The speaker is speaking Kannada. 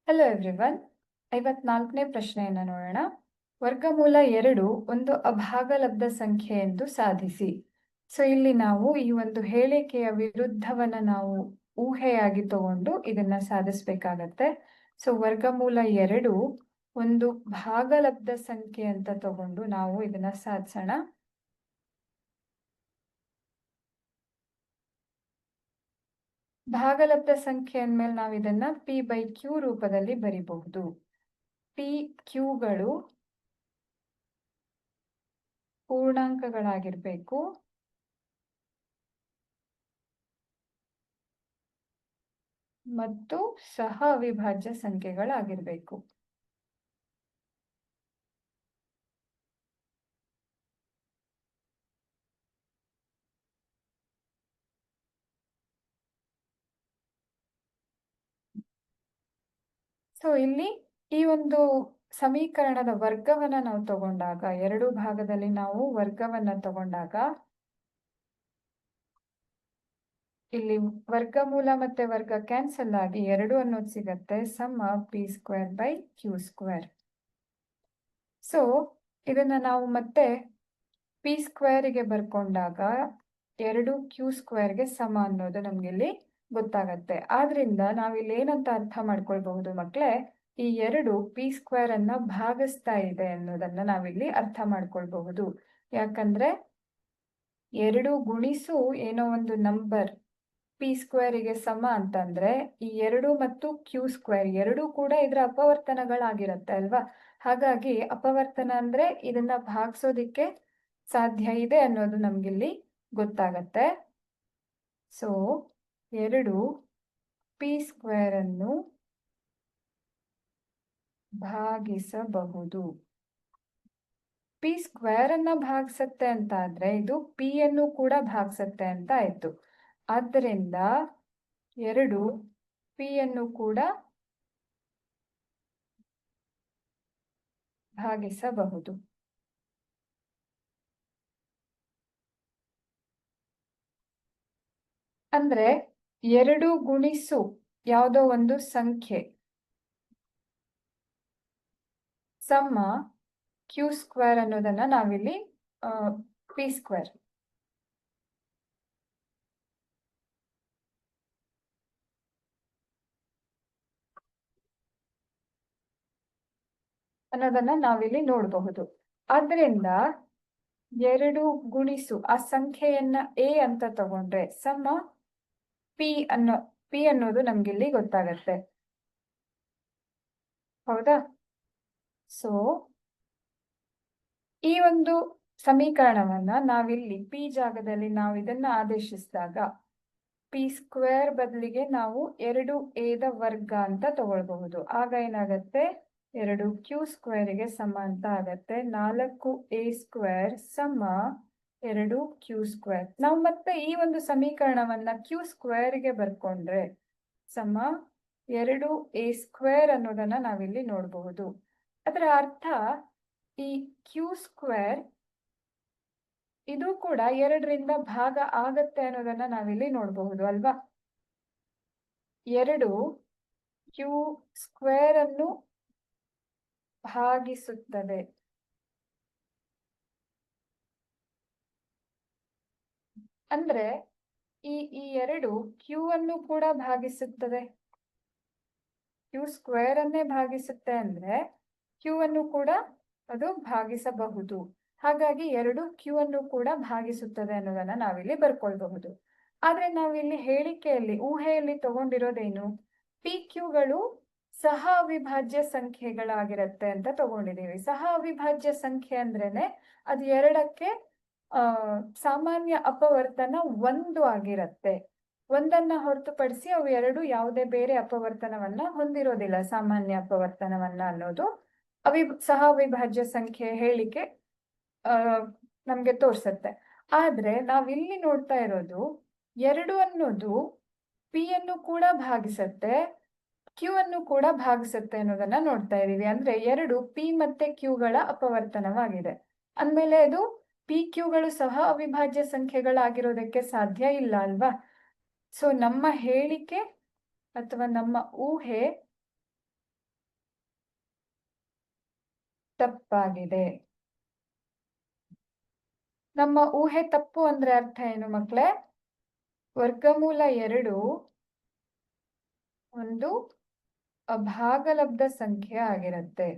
Hello everyone. 54ನೇ ಪ್ರಶ್ನೆಯನ್ನು ನೋಡೋಣ. ವರ್ಗಮೂಲ 2 ಒಂದು ಅಭಾಗಲಬ್ಧ ಸಂಖ್ಯೆ ಎಂದು ಸಾಧಿಸಿ. ಸೊ ಇಲ್ಲಿ ನಾವು ಈ ಒಂದು ಹೇಳಿಕೆಯ ವಿರುದ್ಧವನ್ನ ನಾವು ಊಹೆಯಾಗಿ ತಗೊಂಡು ಇದನ್ನ ಸಾಧಿಸಬೇಕಾಗತ್ತೆ. ಸೊ ವರ್ಗಮೂಲ 2 ಒಂದು ಭಾಗಲಬ್ಧ ಸಂಖ್ಯೆ ಅಂತ ತಗೊಂಡು ನಾವು ಇದನ್ನ ಸಾಧಿಸೋಣ. ಭಾಗಲಬ್ಧ ಸಂಖ್ಯೆ ಅಂದ್ಮೇಲೆ ನಾವು ಇದನ್ನ p/q ರೂಪದಲ್ಲಿ ಬರಿಬಹುದು. p qಗಳು ಪೂರ್ಣಾಂಕಗಳಾಗಿರ್ಬೇಕು ಮತ್ತು ಸಹ ಅವಿಭಾಜ್ಯ ಸಂಖ್ಯೆಗಳಾಗಿರ್ಬೇಕು. ಸೊ ಇಲ್ಲಿ ಈ ಒಂದು ಸಮೀಕರಣದ ವರ್ಗವನ್ನ ನಾವು ತಗೊಂಡಾಗ, ಎರಡು ಭಾಗದಲ್ಲಿ ನಾವು ವರ್ಗವನ್ನ ತಗೊಂಡಾಗ ಇಲ್ಲಿ ವರ್ಗಮೂಲ ಮತ್ತೆ ವರ್ಗ ಕ್ಯಾನ್ಸಲ್ ಆಗಿ 2 ಅನ್ನೋದು ಸಿಗತ್ತೆ. ಸಮ p²/q². ಸೊ ಇದನ್ನ ನಾವು ಮತ್ತೆ p²ಗೆ ಬರ್ಕೊಂಡಾಗ 2q²ಗೆ ಸಮ ಅನ್ನೋದು ನಮ್ಗೆ ಇಲ್ಲಿ ಗೊತ್ತಾಗತ್ತೆ. ಆದ್ರಿಂದ ನಾವಿಲ್ಲಿ ಏನಂತ ಅರ್ಥ ಮಾಡ್ಕೊಳ್ಬಹುದು ಮಕ್ಳೇ, ಈ 2 p² ಅನ್ನ ಭಾಗಿಸ್ತಾ ಇದೆ ಅನ್ನೋದನ್ನ ನಾವಿಲ್ಲಿ ಅರ್ಥ ಮಾಡ್ಕೊಳ್ಬಹುದು. ಯಾಕಂದ್ರೆ 2 ಗುಣಿಸು ಏನೋ ಒಂದು ನಂಬರ್ p²ಗೆ ಸಮ ಅಂತಂದ್ರೆ ಈ 2 ಮತ್ತು q² ಎರಡೂ ಕೂಡ ಇದರ ಅಪವರ್ತನಗಳಾಗಿರುತ್ತೆ ಅಲ್ವಾ. ಹಾಗಾಗಿ ಅಪವರ್ತನ ಅಂದ್ರೆ ಇದನ್ನ ಭಾಗಿಸೋದಿಕ್ಕೆ ಸಾಧ್ಯ ಇದೆ ಅನ್ನೋದು ನಮ್ಗಿಲ್ಲಿ ಗೊತ್ತಾಗತ್ತೆ. ಸೊ 2 p² ಅನ್ನು ಭಾಗಿಸಬಹುದು. p² ಅನ್ನ ಭಾಗಿಸತ್ತೆ ಅಂತ ಆದ್ರೆ ಇದು p ಅನ್ನು ಕೂಡ ಭಾಗಿಸತ್ತೆ ಅಂತ ಆಯ್ತು. ಆದ್ದರಿಂದ 2 p ಅನ್ನು ಕೂಡ ಭಾಗಿಸಬಹುದು. ಅಂದ್ರೆ 2 ಗುಣಿಸು ಯಾವುದೋ ಒಂದು ಸಂಖ್ಯೆ ಸಮ q² ಅನ್ನೋದನ್ನ ನಾವಿಲ್ಲಿ p² ಅನ್ನೋದನ್ನ ನಾವಿಲ್ಲಿ ನೋಡಬಹುದು. ಆದ್ರಿಂದ 2 ಗುಣಿಸು ಆ ಸಂಖ್ಯೆಯನ್ನ a ಅಂತ ತಗೊಂಡ್ರೆ ಸಮ p ಅನ್ನೋದು ನಮ್ಗಿಲ್ಲಿ ಗೊತ್ತಾಗತ್ತೆ. ಹೌದಾ? ಸೊ ಈ ಒಂದು ಸಮೀಕರಣವನ್ನ ನಾವಿಲ್ಲಿ p ಜಾಗದಲ್ಲಿ ನಾವು ಇದನ್ನ ಆದೇಶಿಸಿದಾಗ p² ಬದಲಿಗೆ ನಾವು 2a ವರ್ಗ ಅಂತ ತಗೊಳ್ಬಹುದು. ಆಗ ಏನಾಗತ್ತೆ, 2q² ಸಮ ಅಂತ ಆಗತ್ತೆ. 4a² ಸಮ 2q². ನಾವು ಮತ್ತೆ ಈ ಒಂದು ಸಮೀಕರಣವನ್ನ q² ಬರ್ಕೊಂಡ್ರೆ ಸಮ 2a² ಅನ್ನೋದನ್ನ ನಾವಿಲ್ಲಿ ನೋಡಬಹುದು. ಅದರ ಅರ್ಥ ಈ q² ಇದು ಕೂಡ 2ರಿಂದ ಭಾಗ ಆಗತ್ತೆ ಅನ್ನೋದನ್ನ ನಾವಿಲ್ಲಿ ನೋಡಬಹುದು ಅಲ್ವಾ. 2 q² ಅನ್ನು ಭಾಗಿಸುತ್ತದೆ. ಅಂದ್ರೆ ಈ 2 q ಅನ್ನು ಕೂಡ ಭಾಗಿಸುತ್ತದೆ. q² ಅನ್ನೇ ಭಾಗಿಸುತ್ತೆ ಅಂದ್ರೆ q ಅನ್ನು ಕೂಡ ಅದು ಭಾಗಿಸಬಹುದು. ಹಾಗಾಗಿ 2 q ಅನ್ನು ಕೂಡ ಭಾಗಿಸುತ್ತದೆ ಅನ್ನೋದನ್ನ ನಾವಿಲ್ಲಿ ಬರ್ಕೊಳ್ಬಹುದು. ಆದ್ರೆ ನಾವಿಲ್ಲಿ ಹೇಳಿಕೆಯಲ್ಲಿ ಊಹೆಯಲ್ಲಿ ತಗೊಂಡಿರೋದೇನು, pqಗಳು ಸಹ ಅವಿಭಾಜ್ಯ ಸಂಖ್ಯೆಗಳಾಗಿರತ್ತೆ ಅಂತ ತಗೊಂಡಿದೀವಿ. ಸಹ ಅವಿಭಾಜ್ಯ ಸಂಖ್ಯೆ ಅಂದ್ರೇನೆ ಅದು 2ಕ್ಕೆ ಸಾಮಾನ್ಯ ಅಪವರ್ತನ 1 ಆಗಿರತ್ತೆ. 1ಅನ್ನ ಹೊರತುಪಡಿಸಿ ಅವು 2 ಯಾವುದೇ ಬೇರೆ ಅಪವರ್ತನವನ್ನ ಹೊಂದಿರೋದಿಲ್ಲ. ಸಾಮಾನ್ಯ ಅಪವರ್ತನವನ್ನ ಅನ್ನೋದು ಸಹ ಅವಿಭಾಜ್ಯ ಸಂಖ್ಯೆ ಹೇಳಿಕೆ ನಮ್ಗೆ ತೋರ್ಸತ್ತೆ. ಆದ್ರೆ ನಾವಿಲ್ಲಿ ನೋಡ್ತಾ ಇರೋದು 2 ಅನ್ನೋದು p ಅನ್ನು ಕೂಡ ಭಾಗಿಸತ್ತೆ, q ಅನ್ನು ಕೂಡ ಭಾಗಿಸತ್ತೆ ಅನ್ನೋದನ್ನ ನೋಡ್ತಾ ಇದೀವಿ. ಅಂದ್ರೆ 2 p ಮತ್ತೆ q ಗಳ ಅಪವರ್ತನವಾಗಿದೆ ಅಂದ್ಮೇಲೆ ಅದು pqಗಳು ಸಹ ಅವಿಭಾಜ್ಯ ಸಂಖ್ಯೆಗಳಾಗಿರೋದಕ್ಕೆ ಸಾಧ್ಯ ಇಲ್ಲ ಅಲ್ವಾ. ಸೊ ನಮ್ಮ ಹೇಳಿಕೆ ಅಥವಾ ನಮ್ಮ ಊಹೆ ತಪ್ಪಾಗಿದೆ. ನಮ್ಮ ಊಹೆ ತಪ್ಪು ಅಂದ್ರೆ ಅರ್ಥ ಏನು ಮಕ್ಕಳೇ? ವರ್ಗಮೂಲ 2 ಒಂದು ಭಾಗಲಬ್ಧ ಸಂಖ್ಯೆ ಆಗಿರುತ್ತೆ.